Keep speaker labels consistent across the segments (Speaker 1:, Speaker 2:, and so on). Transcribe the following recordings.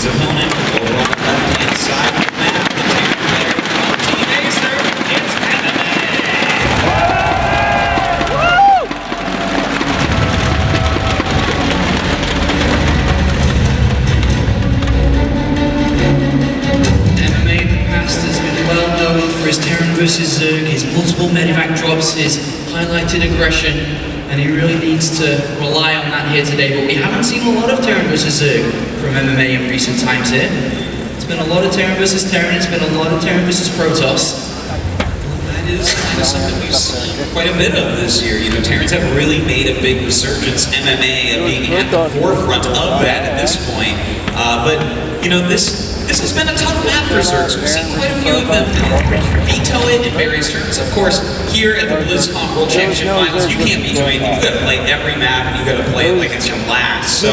Speaker 1: his opponent over on the left-hand side of the map, the Terran player from Team Acer, it's MMA. MMA in the past has been well known for his Terran versus Zerg, his multiple medevac drops, his highlighted aggression, and he really needs to rely on that here today. But we haven't seen a lot of Terran versus Zerg from MMA in recent times here. It's been a lot of Terran versus Terran, it's been a lot of Terran versus Protoss.
Speaker 2: That is kind of something we've seen quite a bit of this year. You know, Terrans have really made a big resurgence. MMA of being at the forefront of that at this point. But, you know, this has been a tough map for Zergs. We've seen quite a few of them veto it in various tournaments. Of course, here at the Blizzcon World Championship Finals, you can't veto anything. You gotta play every map and you gotta play it like it's your last. So,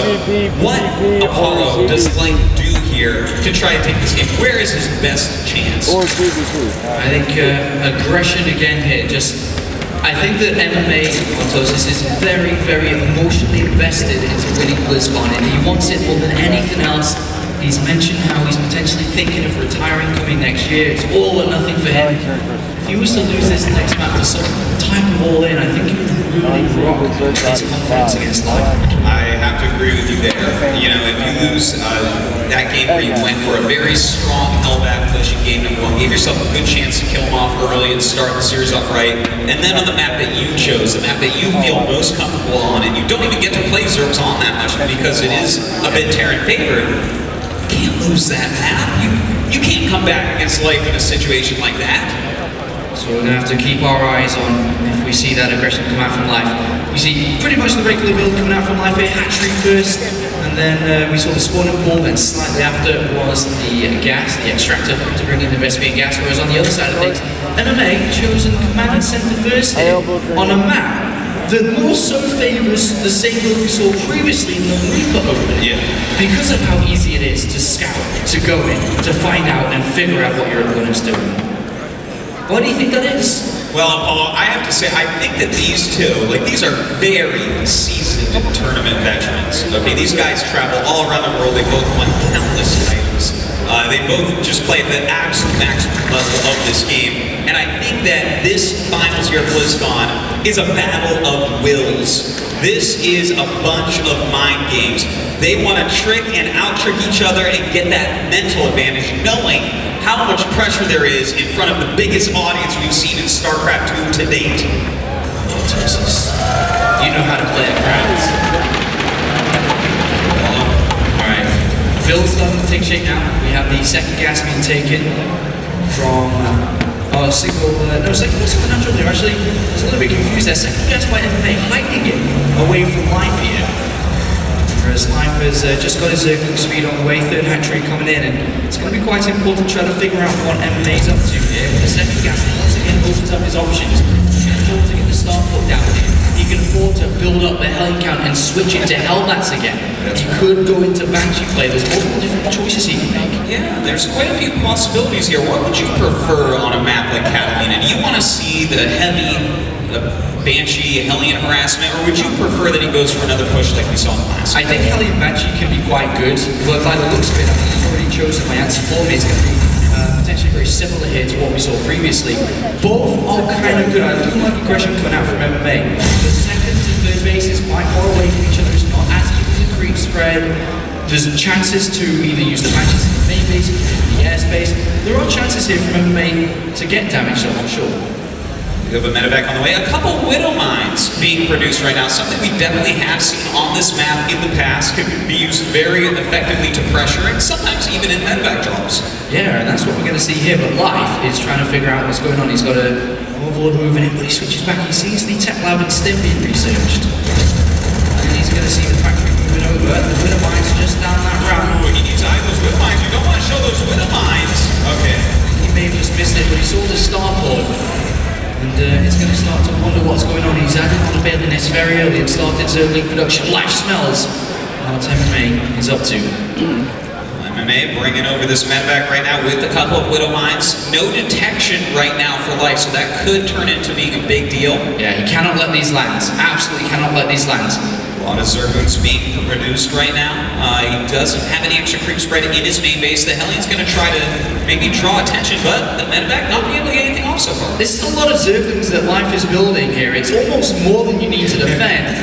Speaker 2: what Apollo does Light do here to try to take this game? Where is his best chance?
Speaker 3: I
Speaker 4: think aggression again here. I think that MMA Protoss is very, very emotionally invested into winning BlizzCon, and he wants it more than anything else. He's mentioned how he's potentially thinking of retiring coming next year. It's all or nothing for him. If he was to lose this next map to some type of all-in, I think he would really rock his confidence against life.
Speaker 2: I have to agree with you there. You know, if you lose that game where you went for a very strong hellback push in game number 1, gave yourself a good chance to kill him off early and start the series off right, and then on the map that you chose, the map that you feel most comfortable on, and you don't even get to play Zergs on that much because it is a bit Terran favored, you can't lose that map. You can't come back against life in a situation like that.
Speaker 4: So we're going to have to keep our eyes on if we see that aggression come out from life. We see pretty much the regular build coming out from life here, hatchery first, and then we saw the spawning pool, then slightly after was the gas, the extractor to bring in the Vespian gas, whereas on the other side of things, MMA chosen command and center first here on a map that more so favors the same build we saw previously in the Reaper opening.
Speaker 2: Yeah.
Speaker 4: Because of how easy it is to scout, to go in, to find out and figure out what your opponent's doing. Why do you think that is?
Speaker 2: Well, Apollo, I have to say, I think that these two, these are very seasoned tournament veterans. Okay, these guys travel all around the world. They both won countless titles. They both just play at the absolute maximum level of this game. And I think that this finals here at BlizzCon is a battle of wills. This is a bunch of mind games. They want to trick and out-trick each other and get that mental advantage, knowing how much pressure there is in front of the biggest audience we've seen in StarCraft 2 to date.
Speaker 4: Texas, you know how to play a crowd. Alright, build's starting to take shape now. We have the second gas being taken from second natural there. Actually, I was a little bit confused there. Second gas by MMA hiding it away from life here. Whereas Life has just got his circling speed on the way, third hatchery coming in, and it's going to be quite important to try to figure out what MMA's up to here. With the second gas, once again opens up his options. He can afford to get the start put down here. He can afford to build up the heli count and switch it to Hellbats again. He could go into Banshee play. There's multiple different choices he can make.
Speaker 2: Yeah, there's quite a few possibilities here. What would you prefer on a map like Catalina? Do you want to see the heavy Banshee, Hellion harassment, or would you prefer that he goes for another push like we saw in the last?
Speaker 4: I think Hellion Banshee can be quite good, but by the looks of it, I think he's already chosen my answer for me. It's going to be potentially very similar here to what we saw previously. Both are kind of good. I do like aggression coming out from MMA. The second to third base is quite far away from each other. It's not as easy to creep spread. There's chances to either use the Banshees in the main base, in the airspace. There are chances here from MMA to get damage though, for sure.
Speaker 2: We have a medevac on the way. A couple Widow Mines being produced right now. Something we definitely have seen on this map in the past. Can be used very effectively to pressure and sometimes even in medevac drops.
Speaker 4: Yeah, and that's what we're going to see here. But Life is trying to figure out what's going on. He's got a overlord moving in, but he switches back. He sees the tech lab and STEM being researched. And he's going to see the factory moving over. The Widow Mines just down that route.
Speaker 2: Oh, he needs to hide those Widow Mines. You don't want to show those Widow Mines. Okay.
Speaker 4: He may have just missed it, but he saw the starport. And it's going to start to wonder what's going on. He's added on a bit in this very early and started Zergling production. Life smells what MMA is up to.
Speaker 2: MMA bringing over this medevac right now with a couple of Widow Mines. No detection right now for Life, so that could turn into being a big deal.
Speaker 4: Yeah, he cannot let these land. Absolutely cannot let these land.
Speaker 2: A lot of Zerglings being produced right now. He doesn't have any extra creep spread in his main base. The Hellion's going to try to maybe draw attention, but the medevac not being able to get anything off so far.
Speaker 4: This is a lot of Zerglings that Life is building here. It's almost more than you need to defend.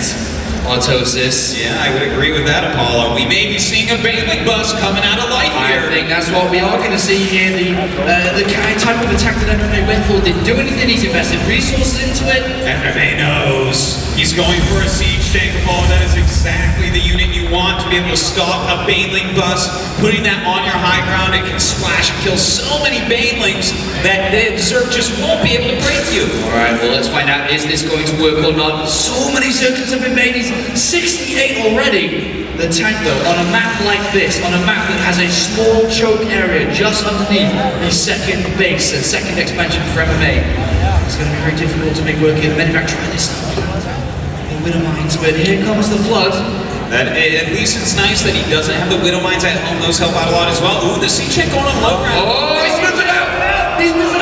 Speaker 4: Autosis.
Speaker 2: Yeah, I would agree with that, Apollo. We may be seeing a Baneling bus coming out of life here.
Speaker 4: I think that's what we are going to see here. The type of attack that MMA went for didn't do anything. He's invested resources into it.
Speaker 2: MMA knows. He's going for a siege tank, Apollo. That is exactly the unit you want to be able to stop a Baneling bus. Putting that on your high ground, it can splash and kill so many Banelings that the Zerg just won't be able to break you.
Speaker 4: Alright, well let's find out, is this going to work or not? So many Zerglings have been made. He's 68 already. The tank though, on a map like this, on a map that has a small choke area just underneath the second base and second expansion for MMA, it's going to be very difficult to make work here. The medevac trying this stuff. The Widow Mines, but here comes the flood.
Speaker 2: At least it's nice that he doesn't have the Widow Mines at home. Those help out a lot as well. Ooh, the siege tank going on low ground.
Speaker 4: Oh, he's moving out! He's moving